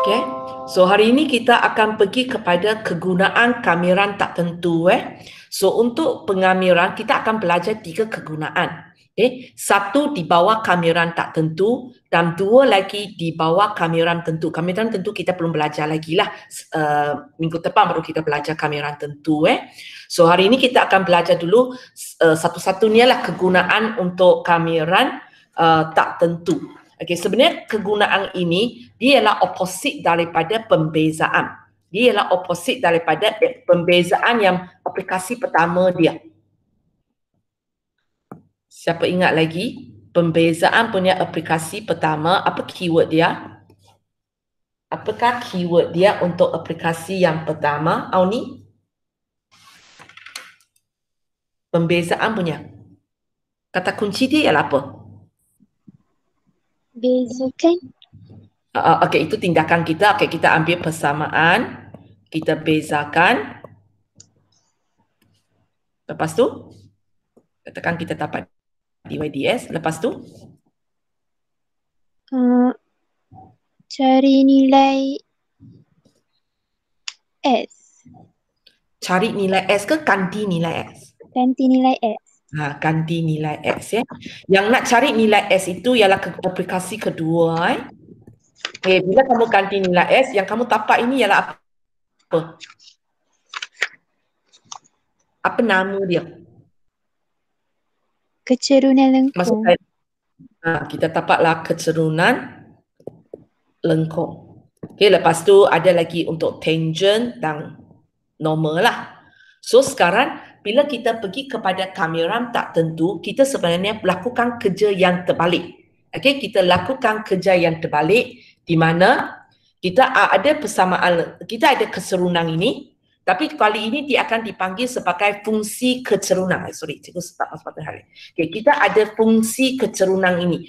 Okay. So hari ini kita akan pergi kepada kegunaan kamiran tak tentu. So untuk pengamiran kita akan belajar 3 kegunaan. Okay. 1 di bawah kamiran tak tentu dan 2 lagi di bawah kamiran tentu. Kamiran tentu kita belum belajar lagi lah. Minggu depan baru kita belajar kamiran tentu. So hari ini kita akan belajar dulu satu-satunya lah kegunaan untuk kamiran tak tentu. Okey, sebenarnya kegunaan ini dia ialah oposit daripada pembezaan. Dia ialah oposit daripada pembezaan yang aplikasi pertama dia. Siapa ingat lagi? Pembezaan punya aplikasi pertama, apa keyword dia? Apakah keyword dia untuk aplikasi yang pertama, Auni? Pembezaan punya. Kata kunci dia ialah apa? Bezakan. Okey, itu tindakan kita. Okey, kita ambil persamaan, kita bezakan. Lepas tu, katakan kita dapat DYDS. Lepas tu, Cari nilai S. cari nilai S ke ganti nilai S? Ganti nilai S. Ganti nilai X ya. Yang nak cari nilai S itu ialah aplikasi kedua. Bila kamu ganti nilai S, yang kamu tapak ini ialah apa? Apa nama dia? Kecerunan lengkung. Maksudnya, kita tapaklah kecerunan lengkung. Lepas tu ada lagi untuk tangent dan normal lah. So sekarang bila kita pergi kepada kamiran tak tentu, kita sebenarnya lakukan kerja yang terbalik. Kita lakukan kerja yang terbalik di mana kita ada persamaan, kita ada keserunan ini, tapi kali ini dia akan dipanggil sebagai fungsi kecerunan. Cikgu start sepatutnya hari. Kita ada fungsi kecerunan ini.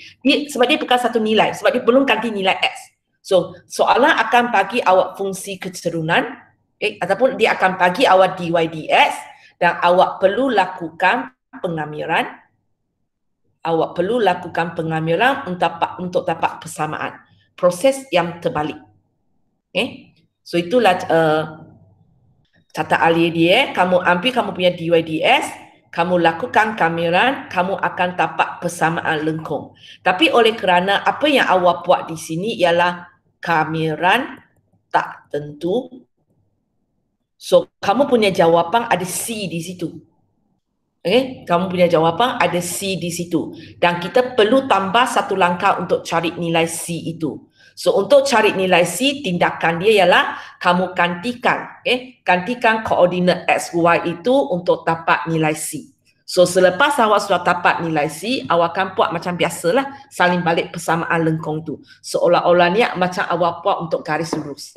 Sebab dia bukan satu nilai, sebab dia belum ganti nilai S. So soalan akan bagi awak fungsi kecerunan, ataupun dia akan bagi awak DYDS dan awak perlu lakukan pengamiran. Awak perlu lakukan pengamiran untuk dapat persamaan. Proses yang terbalik. So itulah kata alih dia. Kamu ambil kamu punya DYDS, kamu lakukan kamiran, kamu akan dapat persamaan lengkung. Tapi oleh kerana apa yang awak buat di sini ialah kamiran tak tentu, so kamu punya jawapan ada C di situ. Kamu punya jawapan ada C di situ. Dan kita perlu tambah satu langkah untuk cari nilai C itu. So untuk cari nilai C, tindakan dia ialah kamu gantikan. Gantikan koordinat X, Y itu untuk dapat nilai C. So selepas awak sudah dapat nilai C, awak akan buat macam biasalah, saling balik persamaan lengkung tu. Seolah-olahnya macam awak buat untuk garis lurus.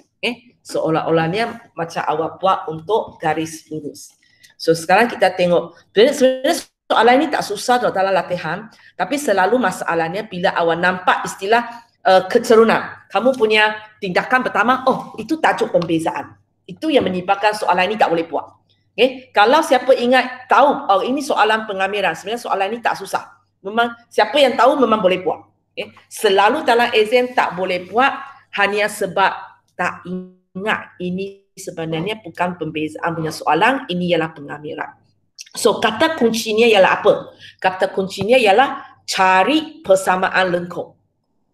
Seolah-olahnya macam awak buat untuk garis lurus. So sekarang kita tengok, sebenarnya soalan ini tak susah dalam latihan, tapi selalu masalahnya bila awak nampak istilah kecerunan, kamu punya tindakan pertama, oh itu tajuk pembezaan. Itu yang menyebabkan soalan ini tak boleh buat. Kalau siapa ingat tahu, oh ini soalan pengamiran, sebenarnya soalan ini tak susah. Memang siapa yang tahu memang boleh buat. Selalu dalam exam tak boleh buat hanya sebab tak ingat ini sebenarnya bukan pembezaan punya soalan, ini ialah pengamiran. So kata kuncinya ialah apa? Kata kuncinya ialah cari persamaan lengkung.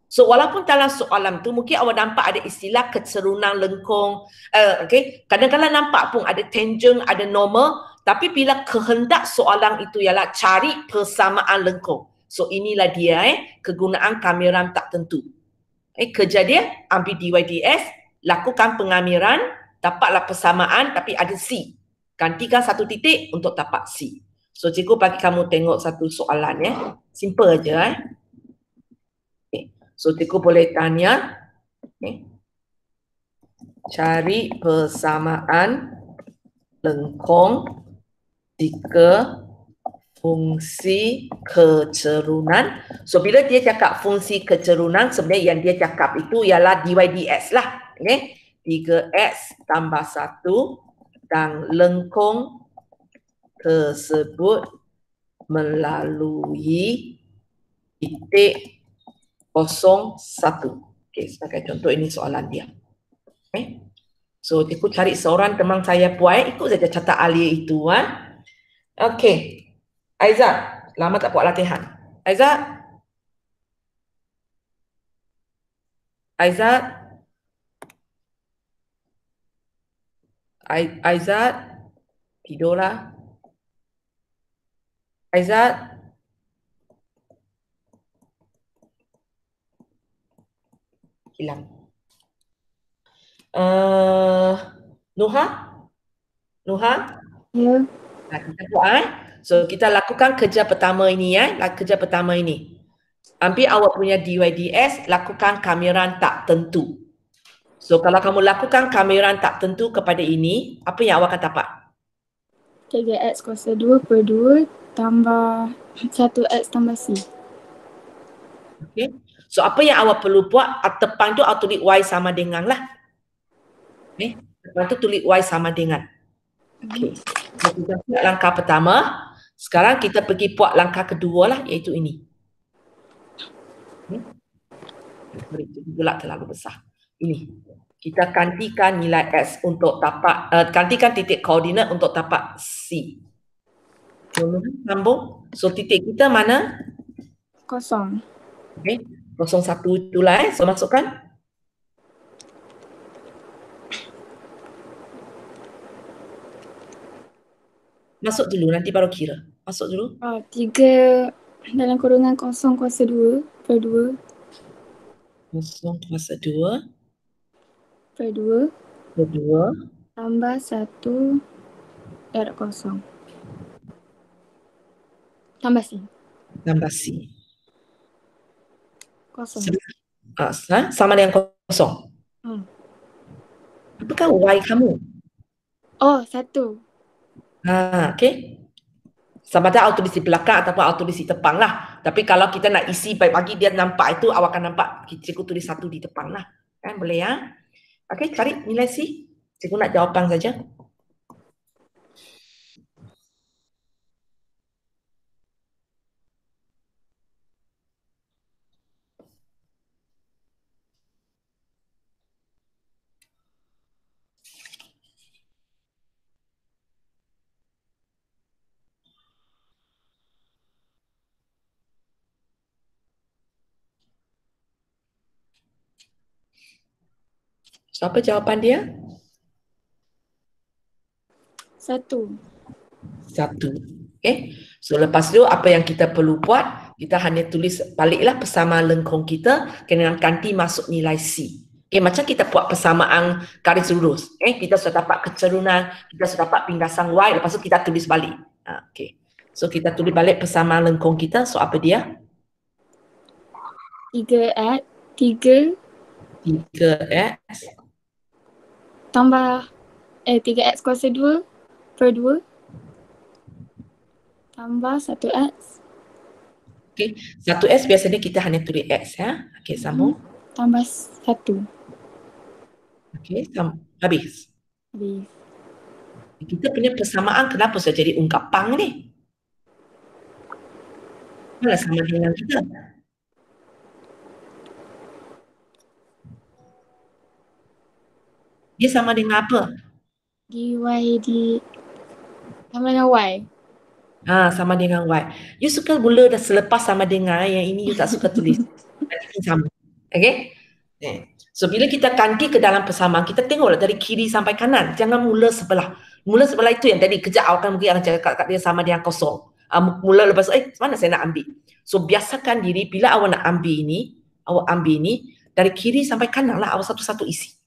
So walaupun dalam soalan tu mungkin awak nampak ada istilah kecerunan lengkung, kadang-kadang nampak pun ada tangent, ada normal, tapi bila kehendak soalan itu ialah cari persamaan lengkung. So inilah dia kegunaan kamiran tak tentu. Kerja dia ambil DYDS, lakukan pengamiran, dapatlah persamaan tapi ada C. Gantikan satu titik untuk dapat C. So cikgu bagi kamu tengok satu soalan simple aja. So cikgu boleh tanya, cari persamaan lengkung jika fungsi kecerunan. So bila dia cakap fungsi kecerunan, sebenarnya yang dia cakap itu ialah DYDS lah. 3X tambah 1 dan lengkung tersebut melalui titik 01. Sebagai contoh ini soalan dia. Okay. So, cikgu cari seorang teman saya puai, ikut saja catat alia itu. Okay. Aizat, lama tak buat latihan. Aizat? Aizat? Aizat? Tidurlah. Aizat? Hilang. Nuha? Nuha? Ya. Kita buat. So, kita lakukan kerja pertama ini. Kerja pertama ini. Ambil awak punya DYDS, lakukan kameran tak tentu. So, kalau kamu lakukan kameran tak tentu kepada ini, apa yang awak akan dapat? 3x kuasa 2 per 2 tambah 1x tambah C. Okay. So, apa yang awak perlu buat, depan tu awak tulis Y sama dengan lah. Okay. Depan tu tulis Y sama dengan. Okay. So, kita buat langkah pertama. Sekarang kita pergi buat langkah kedua lah, iaitu ini. Itu pula terlalu besar. Ini. Kita gantikan nilai X untuk tapak, gantikan titik koordinat untuk tapak C. Sambung. So, titik kita mana? Kosong. Okay. 01 itulah. So, masukkan. Masuk dulu, nanti baru kira. Masuk dulu. 3 dalam kurungan kosong kuasa 2 per 2 0 kuasa 2 per 2 per 2 tambah 1 darab kosong. Tambah C. tambah C. Kosong. Sama dengan kosong. Apakah Y kamu? Oh, 1. Okay. Sama ada awak tulis di belakang ataupun awak tulis di depan lah. Tapi kalau kita nak isi bagi dia nampak itu, awak akan nampak cikgu tulis 1 di depan lah. Kan boleh ya? Okay, cari nilai C. Cikgu nak jawapan saja. So, apa jawapan dia? 1. 1. Okay. So, lepas tu apa yang kita perlu buat, kita hanya tulis baliklah persamaan lengkung kita dengan ganti masuk nilai C. Okay, macam kita buat persamaan garis lurus. Okay, kita sudah dapat kecerunan, kita sudah dapat pinggasan Y, lepas tu kita tulis balik. Okay. So, kita tulis balik persamaan lengkung kita. So, apa dia? 3X tambah 3x kuasa 2 per 2 tambah 1x. Okay. 1x biasanya kita hanya tulis X ya. Okay, sambung. Tambah 1. Okay, habis. Habis. Kita punya persamaan kenapa sudah jadi ungkapan ni? Mana sama dengan kita? Dia sama dengan apa? dy sama dengan y. Sama dengan Y. You suka mula dah selepas sama dengan, yang ini you tak suka tulis. Nanti sama. Okay? So, bila kita ganti ke dalam persamaan, kita tengoklah dari kiri sampai kanan. Jangan mula sebelah. Mula sebelah itu yang tadi kejap awak mungkin akan cakap kat dia sama dengan kosong. Mula lepas mana saya nak ambil? So, biasakan diri bila awak nak ambil ini, awak ambil ini, dari kiri sampai kanan lah awak satu-satu isi.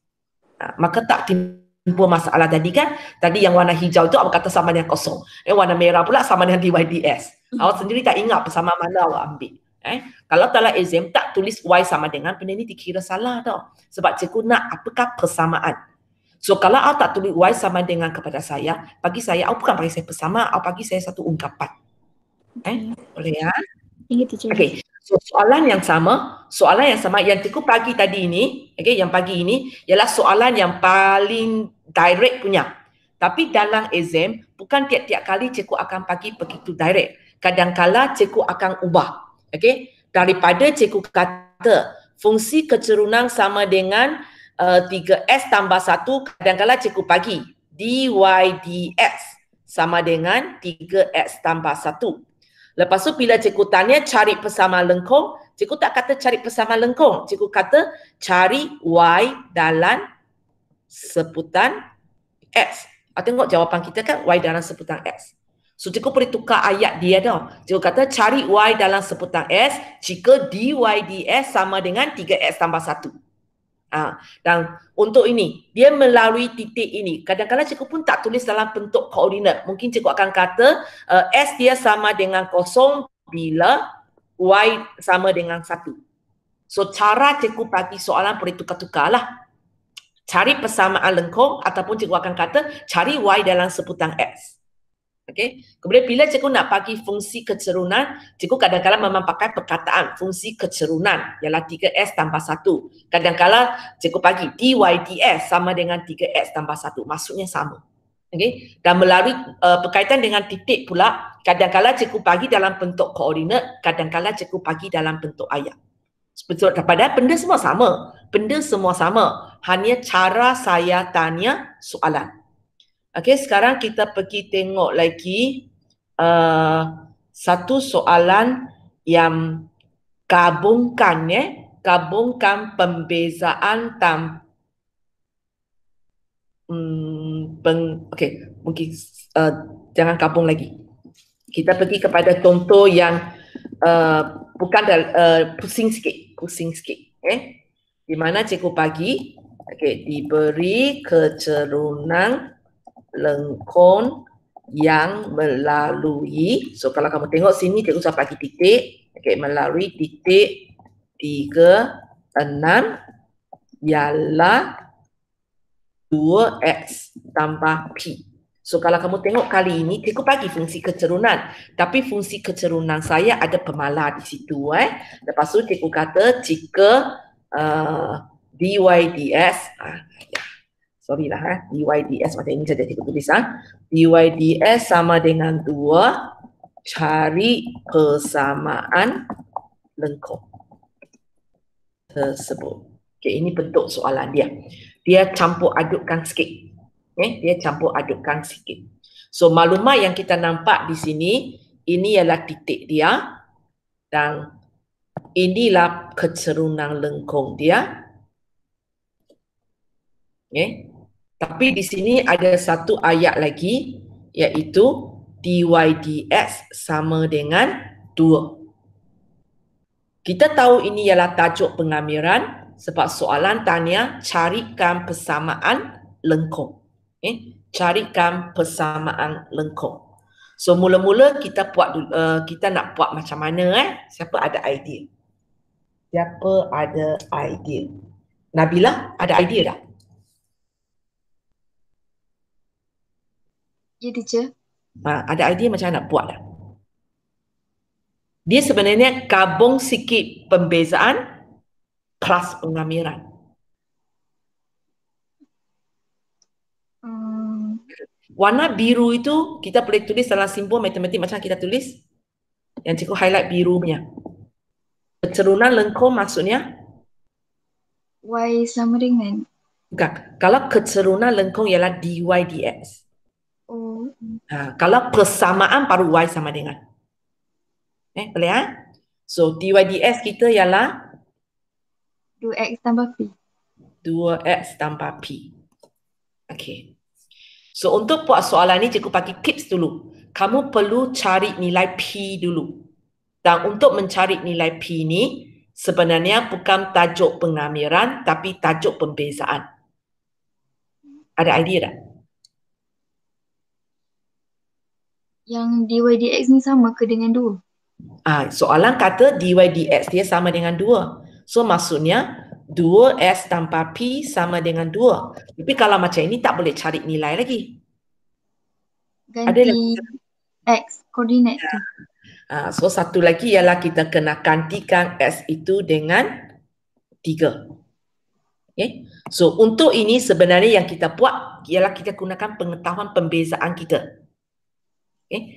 Maka tak timbul masalah tadi kan. Tadi yang warna hijau itu awak kata sama dengan kosong. Warna merah pula sama dengan DYDS. Awak sendiri tak ingat persamaan mana awak ambil. Kalau dalam exam tak tulis Y sama dengan, benda ni dikira salah tau. Sebab cikgu nak apakah persamaan. So kalau awak tak tulis Y sama dengan kepada saya, bagi saya, awak bukan bagi saya persamaan, awak bagi saya satu ungkapan. Boleh ya? Okay. So soalan yang sama yang cikgu pagi tadi ini, yang pagi ini ialah soalan yang paling direct punya. Tapi dalam exam, bukan tiap-tiap kali cikgu akan bagi begitu direct. Kadang-kala cikgu akan ubah. Daripada cikgu kata fungsi kecerunan sama dengan 3S tambah 1 kadang-kadang cikgu bagi dy dx sama dengan 3x tambah 1. Lepas tu bila cikgu tanya cari persamaan lengkung, cikgu tak kata cari persamaan lengkung. Cikgu kata cari y dalam sebutan x. Tengok jawapan kita kan y dalam sebutan x. So cikgu boleh tukar ayat dia tau. Cikgu kata cari y dalam sebutan s jika dy ds sama dengan 3x tambah 1. Dan untuk ini, dia melalui titik ini. Kadang-kadang cikgu pun tak tulis dalam bentuk koordinat. Mungkin cikgu akan kata S dia sama dengan 0 bila Y sama dengan 1. So, cara cikgu bagi soalan boleh tukar-tukar lah. Cari persamaan lengkung ataupun cikgu akan kata cari Y dalam sebutan X. Okay. Kemudian bila cikgu nak bagi fungsi kecerunan, cikgu kadang-kadang memang pakai perkataan fungsi kecerunan ialah 3S tambah 1. Kadang-kadang cikgu bagi dy ds sama dengan 3x tambah 1. Maksudnya sama. Okay. Dan melalui berkaitan dengan titik pula, kadang-kadang cikgu bagi dalam bentuk koordinat, kadang-kadang cikgu bagi dalam bentuk ayat. Betul, padahal benda semua sama. Benda semua sama. Hanya cara saya tanya soalan. Okey, sekarang kita pergi tengok lagi satu soalan yang gabungkan gabungkan pembezaan okey, mungkin jangan gabung lagi. Kita pergi kepada contoh yang bukan pusing sikit, okey. Di mana cikgu bagi okey, diberi kecerunan lengkung yang melalui, so kalau kamu tengok sini cikgu sudah bagi titik, okay, melalui titik 3, 6 ialah 2x tambah p. So kalau kamu tengok kali ini cikgu bagi fungsi kecerunan, tapi fungsi kecerunan saya ada pemalar di situ. Lepas tu cikgu kata jika dy ds sorry lah, dy ds macam ini saja cikgu tulis. Dy ds sama dengan 2, cari persamaan lengkung tersebut. Okay, ini bentuk soalan dia. Dia campur adukkan sikit. Dia campur adukkan sikit. So maklumat yang kita nampak di sini, ini ialah titik dia dan inilah kecerunan lengkung dia. Okay. Tapi di sini ada satu ayat lagi, iaitu dy dx sama dengan 2. Kita tahu ini ialah tajuk pengamiran sebab soalan tanya carikan persamaan lengkung. Carikan persamaan lengkung. So mula-mula kita buat kita nak buat macam mana? Siapa ada idea? Siapa ada idea? Nabila ada idea dah? Ya, teacher. Ada idea macam mana nak buat dah? Dia sebenarnya gabung sikit pembezaan kelas pengamiran. Warna biru itu kita boleh tulis dalam simbol matematik macam kita tulis. Yang cikgu highlight biru punya. Kecerunan lengkung maksudnya? Y sama dengan? Bukan. Kalau kecerunan lengkung ialah dy dx. Oh. Kalau persamaan baru y sama dengan. Boleh So dy dx kita ialah 2x tambah p. 2x tambah p. Okey. So untuk buat soalan ni cikgu bagi tips dulu. Kamu perlu cari nilai p dulu. Dan untuk mencari nilai p ni sebenarnya bukan tajuk pengamiran tapi tajuk pembezaan. Ada idea tak? Yang dy dx ni sama ke dengan 2? Soalan kata dy dx dia sama dengan 2. So maksudnya 2s tanpa p sama dengan 2. Tapi kalau macam ini tak boleh cari nilai lagi. Ganti x koordinat tu. So satu lagi ialah kita kena gantikan s itu dengan 3. Okay. So untuk ini sebenarnya yang kita buat ialah kita gunakan pengetahuan pembezaan kita.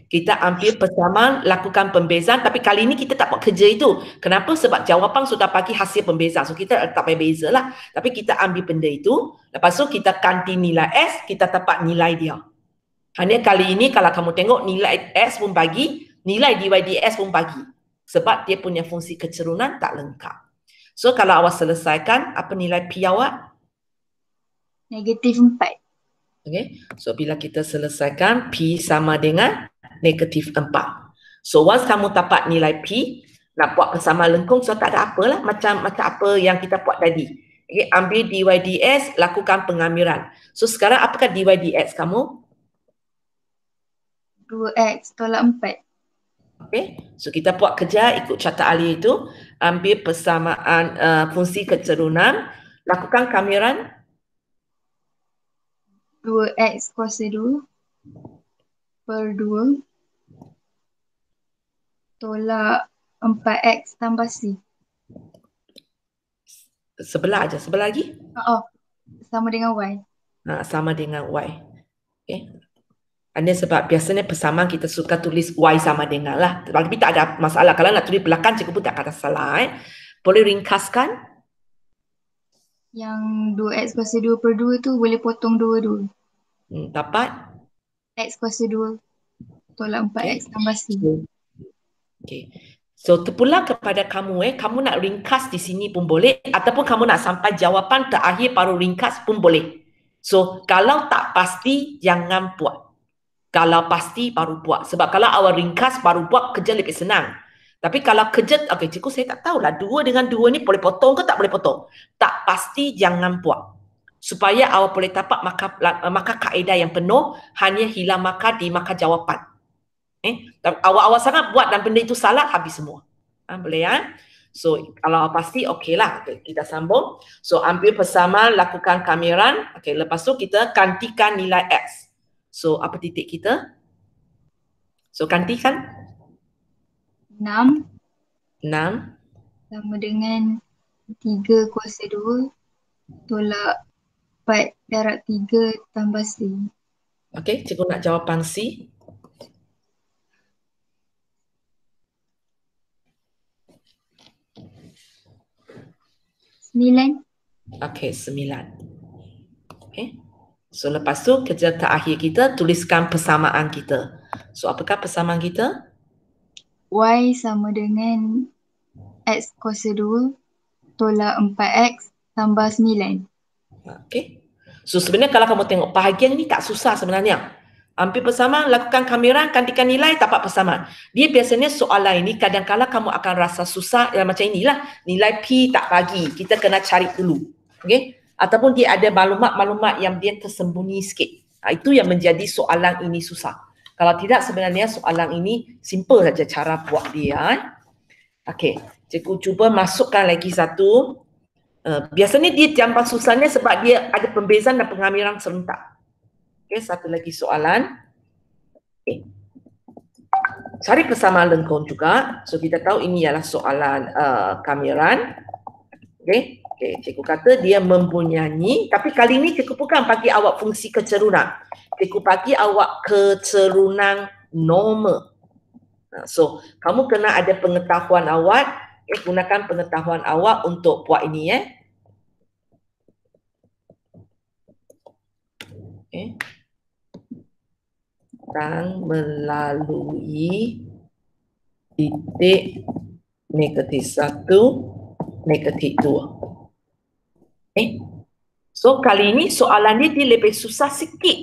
Kita ambil persamaan, lakukan pembezaan, tapi kali ini kita tak buat kerja itu. Kenapa? Sebab jawapan sudah bagi hasil pembezaan. So kita tak payah beza lah. Tapi kita ambil benda itu, lepas tu kita ganti nilai S, kita dapat nilai dia. Hanya kali ini kalau kamu tengok nilai S pun bagi, nilai dy/dx pun bagi. Sebab dia punya fungsi kecerunan tak lengkap. So kalau awak selesaikan, apa nilai P awak? -4. Okay. So bila kita selesaikan, P sama dengan -4. So once kamu dapat nilai P, nak buat persamaan lengkung, so tak ada apalah, macam apa yang kita buat tadi. Okay. Ambil dy/dx, lakukan pengambilan. So sekarang apakah dy/dx kamu? 2x tolak 4. Okay. So kita buat kerja ikut carta alih itu, ambil persamaan fungsi kecerunan, lakukan kamiran 2x kuasa 2 per 2 tolak 4x tambah C. sebelah aja, sebelah lagi. Oh, sama dengan Y. Sama dengan Y. Okay. Hanya sebab biasanya persamaan kita suka tulis Y sama dengan lah. Tapi tak ada masalah. Kalau nak tulis belakang, cikgu pun tak ada salah. Boleh ringkaskan? Yang 2x kuasa 2 per 2 tu boleh potong 2 Dapat? X kuasa 2 tolak 4x tambah C. Okay. So terpulang kepada kamu, kamu nak ringkas di sini pun boleh, ataupun kamu nak sampai jawapan terakhir baru ringkas pun boleh. So kalau tak pasti, jangan buat. Kalau pasti baru buat. Sebab kalau awal ringkas baru buat, kerja lebih senang. Tapi kalau kerja, okay, cikgu saya tak tahulah 2 dengan 2 ni boleh potong ke tak boleh potong. Tak pasti, jangan buat. Supaya awak boleh dapat markah kaedah yang penuh, hanya hilang markah di markah jawapan. Awak sangat buat dan benda itu salah, habis semua. Boleh ya? So kalau pasti okey lah, kita sambung. So ambil persamaan, lakukan kamiran. Okay, lepas tu kita gantikan nilai X. So apa titik kita? So gantikan 6 6 sama dengan 3 kuasa 2 tolak 4 darab 3 tambah C. Okay, cikgu nak jawapan C. Sembilan. Okay, 9. Okay. So lepas tu kerja terakhir kita, tuliskan persamaan kita. So apakah persamaan kita? Y sama dengan X kuasa 2 tolak 4X tambah 9. Okay. So sebenarnya kalau kamu tengok bahagian ni tak susah sebenarnya. Ambil persamaan, lakukan kamiran, gantikan nilai, dapat persamaan. Dia biasanya soalan ini kadang-kadang kamu akan rasa susah macam inilah. Nilai P tak bagi, kita kena cari dulu. Okay? Ataupun dia ada maklumat-maklumat yang dia tersembunyi sikit. Itu yang menjadi soalan ini susah. Kalau tidak sebenarnya soalan ini simple saja cara buat dia. Okay, cikgu cuba masukkan lagi satu. Biasanya dia jamban susahnya sebab dia ada pembezaan dan pengamilan serentak. Okay, satu lagi soalan. Okay. Cari persamaan lengkung juga. So kita tahu ini ialah soalan kamiran. Okay. Okay, cikgu kata dia membunyanyi, tapi kali ini cikgu bukan bagi awak fungsi kecerunan. Cikgu bagi awak kecerunan normal. So, kamu kena ada pengetahuan awak, gunakan pengetahuan awak untuk buat ini. Okay. Dan melalui titik -1, -2. Okay. So kali ini soalan dia lebih susah sikit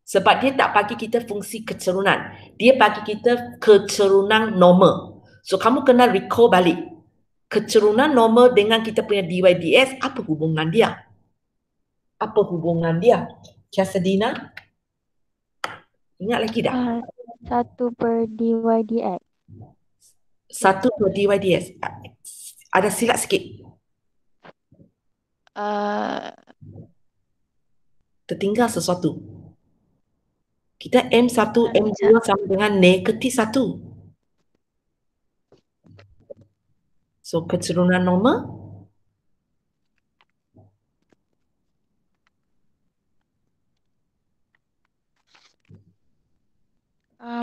sebab dia tak bagi kita fungsi kecerunan. Dia bagi kita kecerunan normal. So kamu kena recall balik. Kecerunan normal dengan kita punya dy/dx, apa hubungan dia? Apa hubungan dia? Casadina? Ingat lagi dah? 1 per dy/dx. 1 per dy/dx. Ada silap sikit. Tertinggal sesuatu. Kita M1, M2 sama dengan -1. So, kecerunan normal.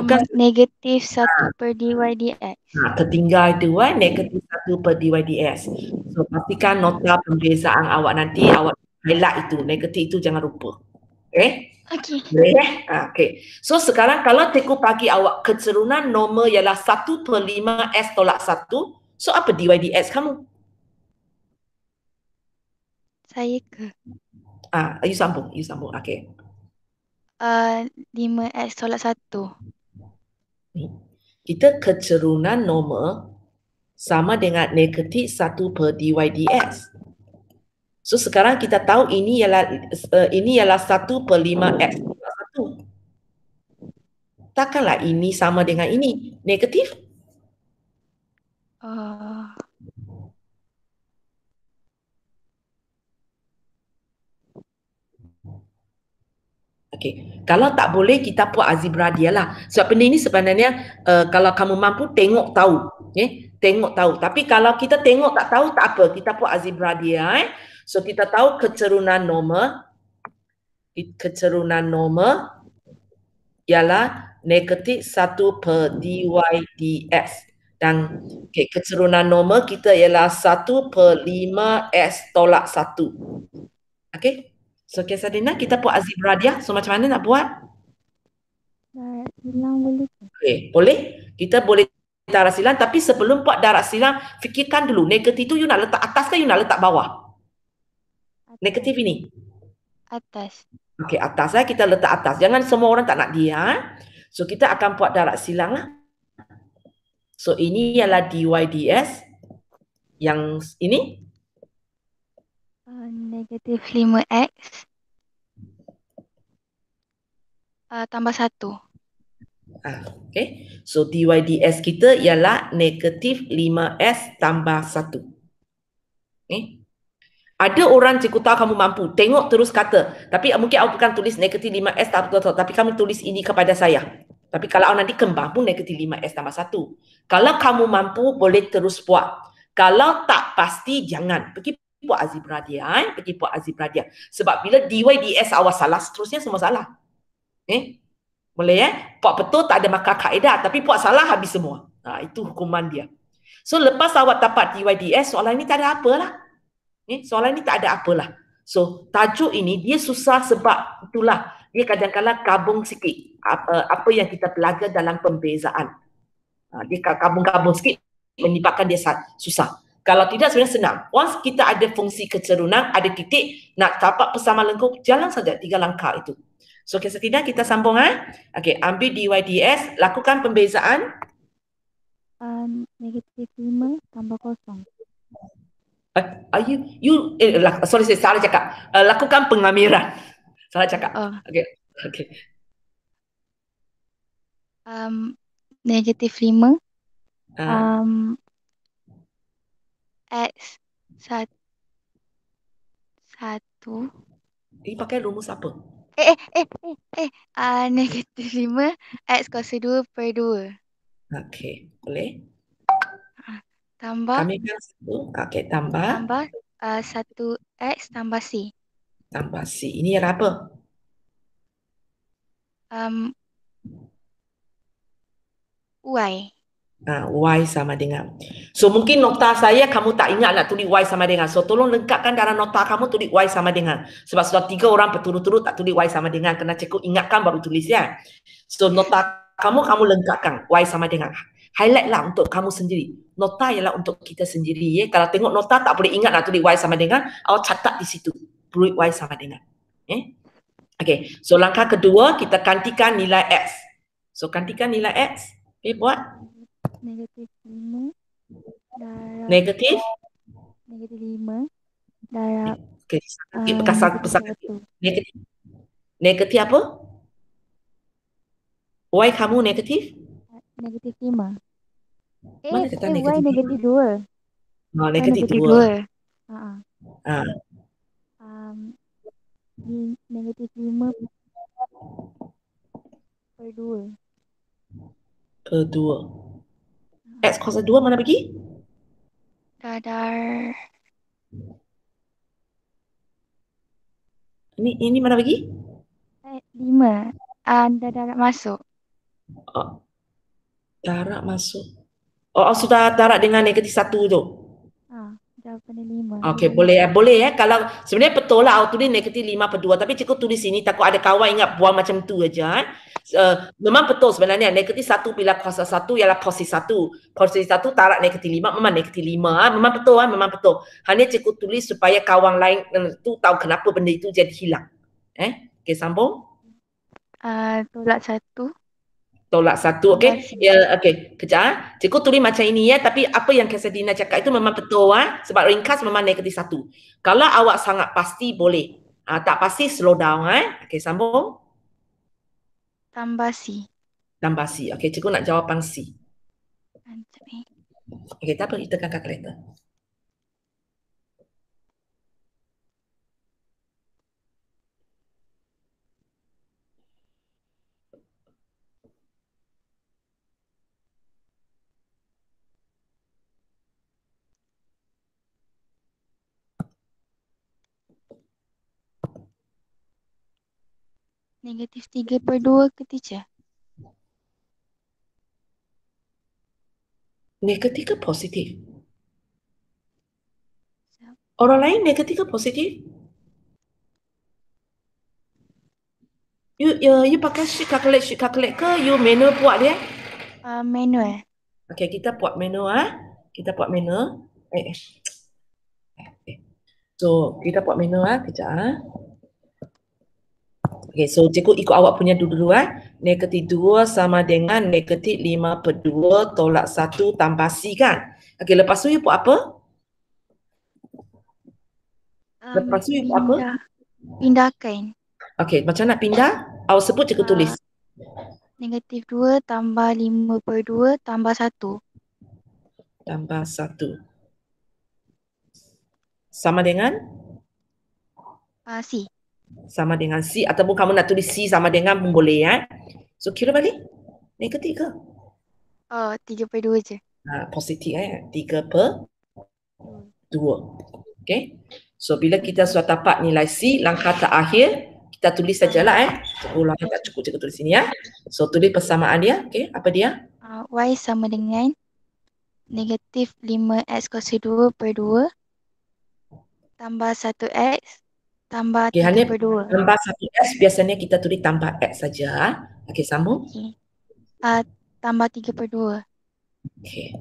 Bukan negatif 1 per dy dx. tertinggal 2 negatif 1 per dy ds. So pastikan nota pembezaan awak nanti awak highlight itu. Negatif itu jangan lupa. Okay? Okey. Boleh okay. So sekarang kalau cikgu bagi awak kecerunan normal ialah 1 per 5 S tolak 1. So apa dy dx kamu? Saya ke You sambung. Okay. 5x tolak 1. Kita kecerunan normal sama dengan negatif 1 per dy dx. So sekarang kita tahu ini ialah 1 per 5 X tolak 1. Takkanlah ini sama dengan ini? Negatif? Okey. Kalau tak boleh kita buat algebra dia lah. Sebab benda ini sebenarnya kalau kamu mampu tengok tahu. Tengok tahu. Tapi kalau kita tengok tak tahu tak apa. Kita buat algebra dia. So kita tahu kecerunan normal. Kecerunan normal ialah negatif 1 per dy dx. Dan kecerunan normal kita ialah 1 per 5 S tolak 1. Okey? So Kesadina kita buat algebra dia. So macam mana nak buat? Darat silang boleh ke? Okey, boleh. Kita boleh darat silang tapi sebelum buat darat silang fikirkan dulu negatif tu you nak letak atas ke you nak letak bawah? Negatif ini. Atas. Okey, atas kita letak atas. Jangan semua orang tak nak dia. So kita akan buat darat silang lah. So ini ialah dy ds. Yang ini Negatif 5x tambah 1. Okay. So dy ds kita ialah negatif 5s tambah 1. Okay. Ada orang cikgu tahu kamu mampu. Tengok terus kata. Tapi mungkin awak bukan tulis negatif 5s tambah 1. Tapi kamu tulis ini kepada saya. Tapi kalau awak nanti kembang pun negatif 5s tambah 1. Kalau kamu mampu boleh terus buat. Kalau tak pasti jangan. Pergi buat algebra dia. Pergi buat algebra dia. Sebab bila dy ds awak salah, seterusnya semua salah. Boleh buat betul tak ada makar kaedah. Tapi buat salah habis semua. Itu hukuman dia. So lepas awak dapat dy ds, soalan ini tak ada apalah. Soalan ini tak ada apalah. So tajuk ini dia susah sebab itulah. Dia kadang-kadang kabung sikit. Apa yang kita belajar dalam pembezaan. Dia kabung-kabung sikit menyebabkan dia susah. Kalau tidak sebenarnya senang. Once kita ada fungsi kecerunan, ada titik, nak dapat persamaan lengkung, jalan saja 3 langkah itu. So tidak kita sambung. Okey, ambil dy ds, lakukan pembezaan. Negatif 5 tambah 0. Sorry, saya salah cakap. Lakukan pengamiran. Salah cakap. Okey. Negatif 5 x 1. Ini pakai rumus apa? Negatif 5 x kuasa 2 per 2. Okey, boleh. Tambah. Kami kan okey, tambah 1x tambah c. Tambah c. Ini ialah apa? Y. Y sama dengan. So mungkin nota saya kamu tak ingat nak tulis Y sama dengan. So tolong lengkapkan dalam nota kamu tulis Y sama dengan. Sebab sudah 3 orang berturut-turut tak tulis Y sama dengan. Kena cikgu ingatkan baru tulis ya. So nota kamu lengkapkan Y sama dengan. Highlight lah untuk kamu sendiri. Nota ialah untuk kita sendiri. Kalau tengok nota tak boleh ingat nak tulis Y sama dengan. Awak catat di situ. Tulis Y sama dengan. Okay. So langkah kedua kita gantikan nilai X. So gantikan nilai X. Buat. Negatif 5 darab Negatif 5 darab negatif apa? Y kamu negatif? Negatif 5. Mana kata Y negatif? negatif 2. Negatif 2. Negatif 5 per 2. Per 2. X kuasa 2 mana pergi? Dadar. Ini mana pergi? 5. Dadar masuk. Oh, tarak masuk. Sudah tarak dengan negatif 1 tu. Jawapan 5. Okey, boleh kalau sebenarnya betul lah auto tulis negatif 5/2 tapi cikgu tulis sini takut ada kawan ingat buang macam tu aja. Memang betul sebenarnya negatif 1 bila kuasa 1 ialah posisi 1. Posisi 1 tarak negatif 5 memang negatif 5. Memang betul memang betul. Hanya cikgu tulis supaya kawan lain tu tahu kenapa benda itu jadi hilang. Okey, sambung. Tolak 1. Tolak 1, okey. Tambah C. Ya, okey. Kejap. Cikgu tulis macam ini ya, tapi apa yang Kasadina cakap itu memang betul sebab ringkas memang negatif 1. Kalau awak sangat pasti boleh. Tak pasti slow down Okey, sambung. Tambah C. Tambah C. Okey, cikgu nak jawapan C. Sekejap Okey, tak apa, kita tekan kalkulator. Negatif 3/2 ke teacher? Negatif ke positif? Orang lain negatif ke positif? You pakai sheet calculate ke you manual buat dia? Manual. Okey, kita buat manual Kita buat manual. So, kita buat manual kejap Okay, so cikgu ikut awak punya dulu Negatif 2 sama dengan negatif 5/2 tolak 1 tambah C kan? Okay, lepas tu you buat apa? Lepas tu you buat apa? Pindahkan. Okay, macam nak pindah? Awak sebut cikgu tulis. Negatif 2 tambah 5/2 tambah 1. Tambah 1. Sama dengan? C. Sama dengan C ataupun kamu nak tulis C sama dengan pun boleh So kira balik. Negatif ke? 3/2 je. Positif 3/2. Okay. So bila kita sudah dapat nilai C, langkah terakhir kita tulis sajalah Ulang tak cukup cikgu tulis sini So tulis persamaan dia. Okay, apa dia? Y sama dengan negatif 5x kuasa 2/2 tambah 1x tambah 3/2. Tambah 1x biasanya kita tulis tambah x saja. Okay, sambung. Tambah 3/2. Okay.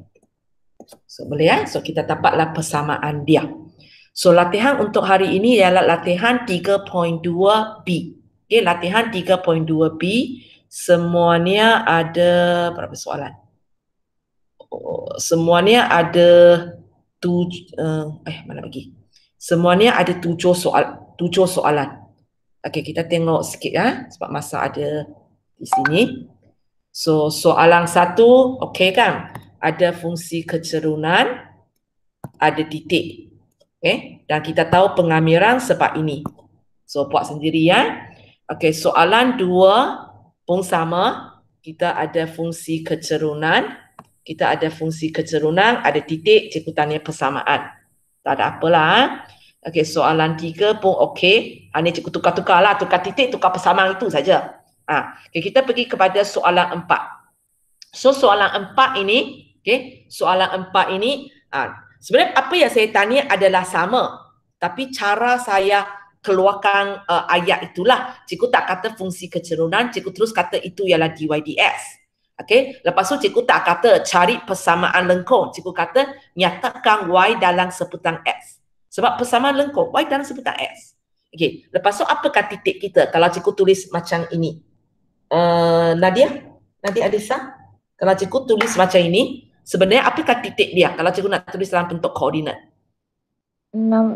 So boleh So kita dapatlah persamaan dia. So latihan untuk hari ini ialah latihan 3.2b. Okay, latihan 3.2b semuanya ada berapa soalan? Semuanya ada mana lagi? Semuanya ada 7 soalan. Okey, kita tengok sikit sebab masa ada di sini. So soalan 1, okey kan? Ada fungsi kecerunan, ada titik. Okay, dan kita tahu pengamiran sebab ini. So buat sendiri Okey, soalan 2 pun sama. Kita ada fungsi kecerunan. Ada titik, cikgu tanya persamaan. Tak ada apalah Okey, soalan 3 pun okey. Hanya cikgu tukar-tukarlah, tukar titik, tukar persamaan itu saja. Okay, kita pergi kepada soalan 4. So soalan 4 ini, soalan 4 ini sebenarnya apa yang saya tanya adalah sama, tapi cara saya keluarkan ayat itulah. Cikgu tak kata fungsi kecerunan, cikgu terus kata itu ialah dy dx. Okey, lepas tu cikgu tak kata cari persamaan lengkung, cikgu kata nyatakan y dalam sebutan x. Sebab persamaan lengkung y dalam sebutan x. Okey, lepas tu apakah titik kita kalau cikgu tulis macam ini? Nadia Adisa, kalau cikgu tulis macam ini, sebenarnya apakah titik dia kalau cikgu nak tulis dalam bentuk koordinat? 6.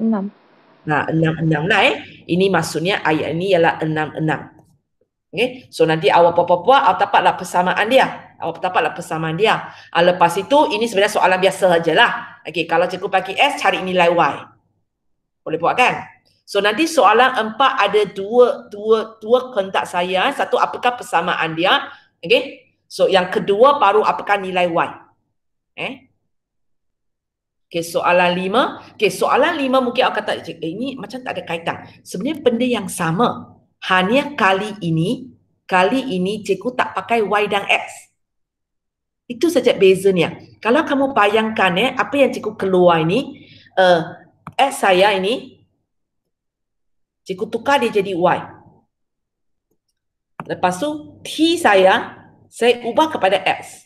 6 lah Ini maksudnya ayat ini ialah 6. Okay. So nanti awak buat-buat, awak dapatlah persamaan dia. Lepas itu, ini sebenarnya soalan biasa sajalah. Okay, kalau cikgu bagi S, cari nilai Y. Boleh buat kan? So nanti soalan 4 ada dua kontak saya. Satu, apakah persamaan dia? Okay. So yang kedua baru apakah nilai Y. Okay, soalan 5. Okay, soalan 5 mungkin awak kata, ini macam tak ada kaitan. Sebenarnya benda yang sama. Hanya kali ini, kali ini cikgu tak pakai Y dan X. Itu saja bezanya. Kalau kamu bayangkan apa yang cikgu keluar ini, X saya ini, cikgu tukar dia jadi Y. Lepas tu T saya ubah kepada X.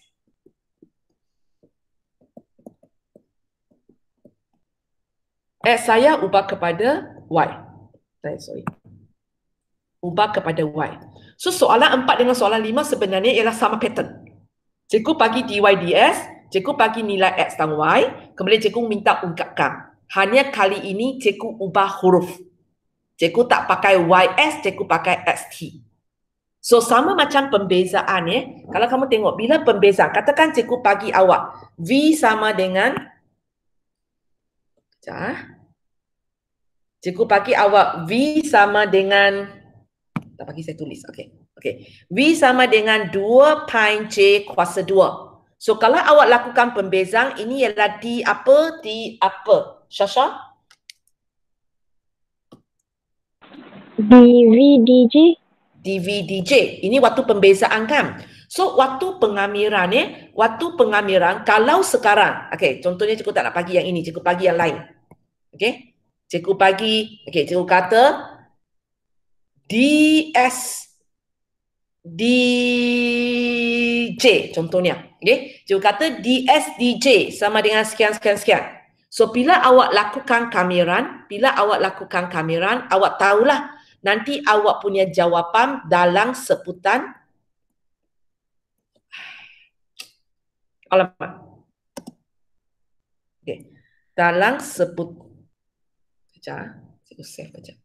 X saya ubah kepada Y. Sorry. Ubah kepada Y. So soalan 4 dengan soalan 5 sebenarnya ialah sama pattern. Cikgu bagi dy ds, cikgu bagi nilai X dan Y, kemudian cikgu minta ungkapkan. Hanya kali ini cikgu ubah huruf. Cikgu tak pakai YS, cikgu pakai XT. So sama macam pembezaan Kalau kamu tengok bila pembezaan, katakan cikgu bagi awak V sama dengan cikgu bagi awak V sama dengan, tak bagi saya tulis, okey. V sama dengan 2 pi J kuasa 2. So kalau awak lakukan pembezaan, ini ialah D apa? D apa? Syasha? DVDJ. DVDJ. Ini waktu pembezaan kan? So waktu pengamiran waktu pengamiran kalau sekarang, contohnya cikgu tak nak bagi yang ini, cikgu bagi yang lain. Cikgu bagi, cikgu kata DSDJ contohnya. Cikgu kata DSDJ sama dengan sekian. So bila awak lakukan kamiran, awak tahulah nanti awak punya jawapan dalam sebutan alamat. Dalam sebut. Sekejap, cikgu save sekejap.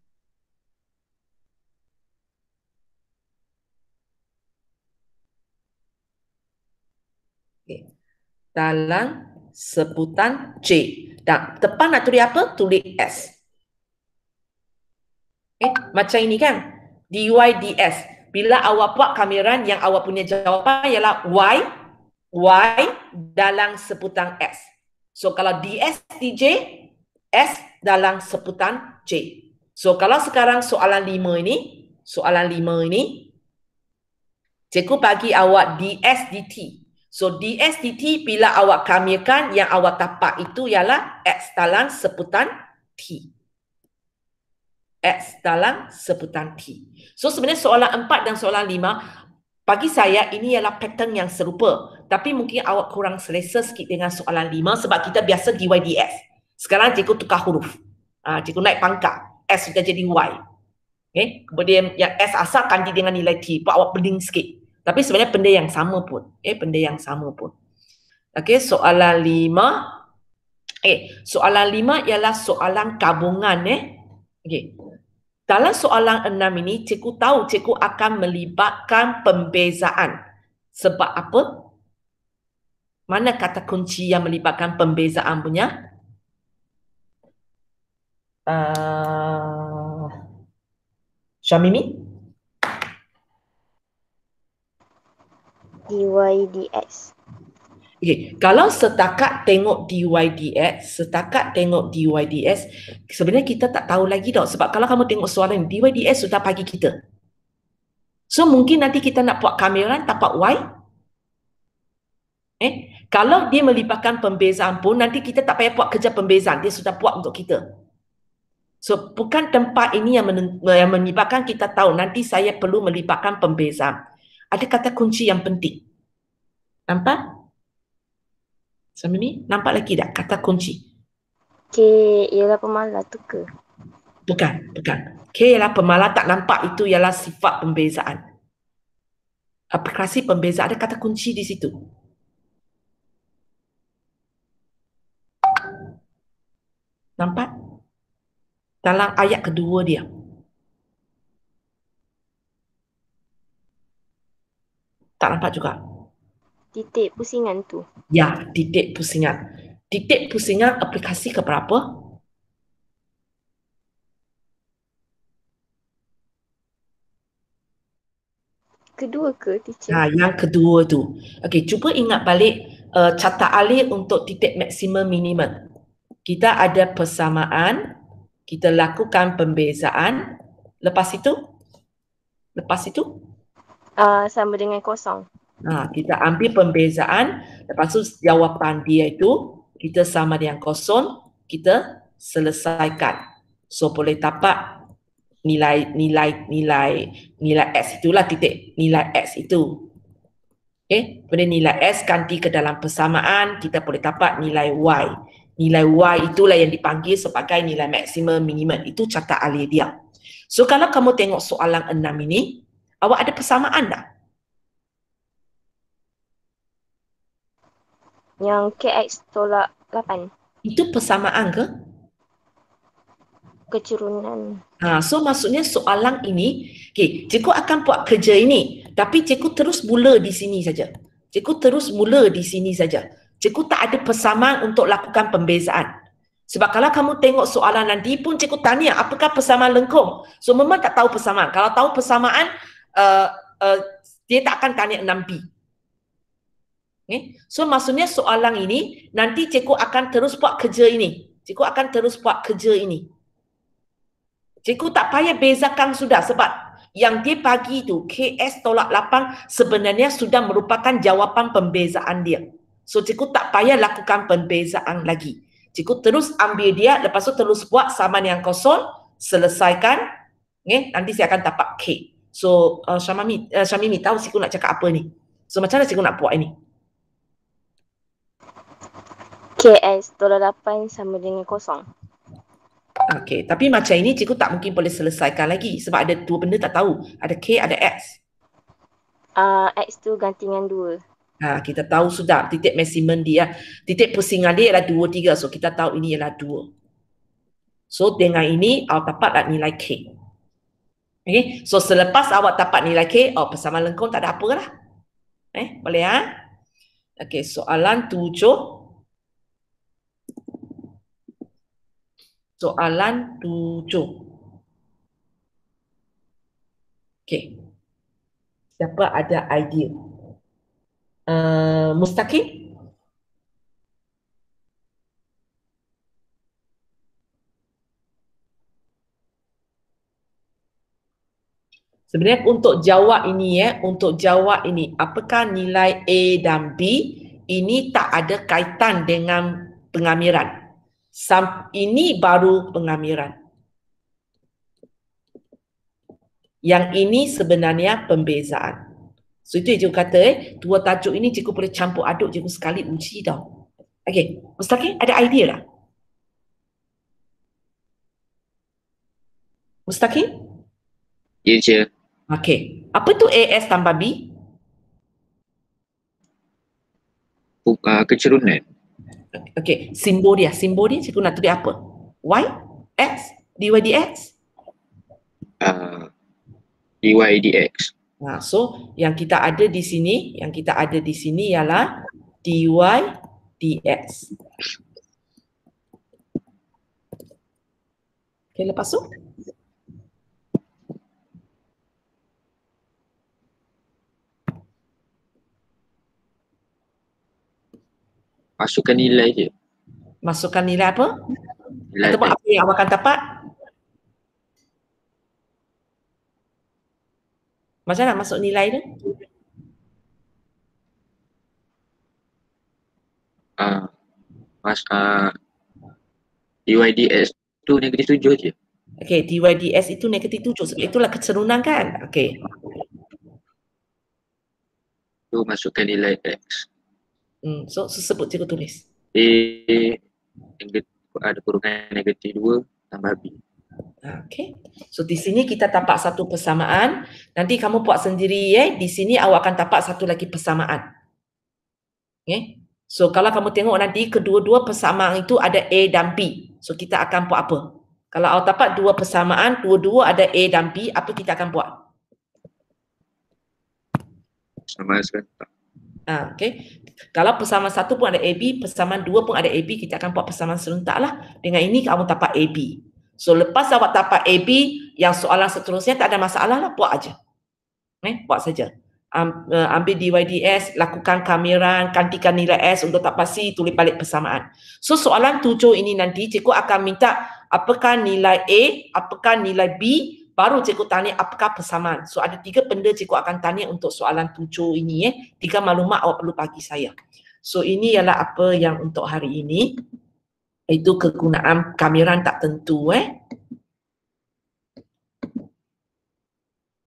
Dalam sebutan J. Dan depan nak tulis apa? Tulis S. Macam ini kan? dy ds. Bila awak buat kamiran, yang awak punya jawapan ialah Y dalam sebutan S. So kalau ds dj, S dalam sebutan J. So kalau sekarang soalan 5 ini, cikgu bagi awak ds dt. So ds dt bila awak kamirkan, yang awak dapat itu ialah X dalam sebutan T. X dalam sebutan T. So sebenarnya soalan 4 dan soalan 5, bagi saya ini ialah pattern yang serupa. Tapi mungkin awak kurang selesa sikit dengan soalan 5 sebab kita biasa dy ds. Sekarang cikgu tukar huruf. Cikgu naik pangkat. S sudah jadi Y. Kemudian yang S asal ganti dengan nilai T. Buat awak pening sikit. Tapi sebenarnya benda yang sama pun. Soalan 5. Soalan 5 ialah soalan gabungan. Dalam soalan 6 ini, cikgu tahu cikgu akan melibatkan pembezaan. Sebab apa? Mana kata kunci yang melibatkan pembezaan punya? Syamimi? DY DX. Kalau setakat tengok DYDX, sebenarnya kita tak tahu lagi tau. Sebab kalau kamu tengok soalan DYDX sudah bagi kita. So mungkin nanti kita nak buat kamiran tapak Y. Kalau dia melibatkan pembezaan pun, nanti kita tak payah buat kerja pembezaan. Dia sudah buat untuk kita. So bukan tempat ini yang menyebabkan kita tahu nanti saya perlu melibatkan pembezaan. Ada kata kunci yang penting. Nampak? Sambil ni, nampak lagi tak kata kunci? K ialah pemalas tu ke? Bukan. K ialah pemalas, tak nampak itu ialah sifat pembezaan. Aplikasi pembezaan ada kata kunci di situ. Nampak? Dalam ayat kedua dia. Tak nampak juga. Titik pusingan tu. Ya, titik pusingan. Titik pusingan aplikasi ke berapa? Kedua ke, teacher? Yang kedua tu. Okey, cuba ingat balik catat alih untuk titik maksimum minimum. Kita ada persamaan, kita lakukan pembezaan. Lepas itu? Sama dengan kosong. Kita ambil pembezaan, lepas tu jawapan dia itu kita sama dengan kosong, kita selesaikan. So boleh dapat nilai X itulah titik nilai X itu. Okey, pada nilai S ganti ke dalam persamaan, kita boleh dapat nilai Y. Nilai Y itulah yang dipanggil sebagai nilai maksimum minimum. Itu cakap alih dia. So kalau kamu tengok soalan 6 ini, awak ada persamaan tak? Yang KX tolak 8. Itu persamaan ke? Kecurunan. So maksudnya soalan ini, cikgu akan buat kerja ini, tapi cikgu terus mula di sini saja. Cikgu terus mula di sini saja. Cikgu tak ada persamaan untuk lakukan pembezaan. Sebab kalau kamu tengok soalan nanti pun cikgu tanya, apakah persamaan lengkung? So memang tak tahu persamaan. Kalau tahu persamaan, dia tak akan tanya 6B. So maksudnya soalan ini, nanti cikgu akan terus buat kerja ini. Cikgu akan terus buat kerja ini. Cikgu tak payah bezakan sudah sebab yang dia bagi tu KS tolak 8 sebenarnya sudah merupakan jawapan pembezaan dia. So cikgu tak payah lakukan pembezaan lagi. Cikgu terus ambil dia, lepas tu terus buat sama yang kosong, selesaikan. Nanti saya akan dapat K. So Syamimi tahu cikgu nak cakap apa ni? So macam mana cikgu nak buat ini? KS tolak 8 sama dengan kosong. Okey, tapi macam ini cikgu tak mungkin boleh selesaikan lagi sebab ada dua benda tak tahu. Ada K, ada X. X tu ganti dengan 2. Kita tahu sudah titik maksimum dia, titik pusingan dia ialah 2, 3. So kita tahu ini ialah 2. So dengan ini awak dapatlah nilai K. Okay, so selepas awak dapat nilai K, persamaan lengkung tak ada apa lah. Boleh ya? Okey, soalan 7. Soalan 7. Okey. Siapa ada idea? Mustaqim? Sebenarnya untuk jawab ini, apakah nilai A dan B ini tak ada kaitan dengan pengamiran. Ini baru pengamiran. Yang ini sebenarnya pembezaan. So itu cikgu kata, dua tajuk ini cikgu boleh campur aduk, cikgu sekali uji tau. Okey, Mustaqim ada idea tak? Mustaqim? Ya, Cik. Okey, apa tu AS tambah B? Kecerunan. Okey, simbol dia cikgu nak tulis apa? Y, X, dy dx? Dy dx. So yang kita ada di sini, ialah dy dx. Okey, lepas tu Masukkan nilai je. masukkan nilai apa? Nilai Ataupun apa yang awak akan dapat? Macam mana masuk nilai tu? Dy dx tu negatif 7 je. Okey, dy dx itu negatif 7. Sebab itulah kecerunan kan? Okey. Tu masukkan nilai x. So sebut cikgu tulis. A ada kurungan negatif 2 tambah B. Okey. So di sini kita dapat satu persamaan. Nanti kamu buat sendiri di sini awak akan dapat satu lagi persamaan. Okey. So kalau kamu tengok nanti kedua-dua persamaan itu ada A dan B. So kita akan buat apa? Kalau awak dapat dua persamaan, dua-dua ada A dan B, apa kita akan buat? Sama serentak. Okey. Kalau persamaan satu pun ada AB, persamaan dua pun ada AB, kita akan buat persamaan serentak lah. Dengan ini kamu dapat AB. So lepas awak dapat AB, yang soalan seterusnya tak ada masalah lah, buat aja. Buat saja. Ambil dy dx, lakukan kamiran, gantikan nilai S untuk tak pasti, tulis balik persamaan. So soalan 7 ini nanti cikgu akan minta apakah nilai A, apakah nilai B baru cikgu tanya apakah persamaan. So ada 3 benda cikgu akan tanya untuk soalan 7 ini 3 maklumat awak perlu bagi saya. So ini ialah apa yang untuk hari ini, itu kegunaan kamiran tak tentu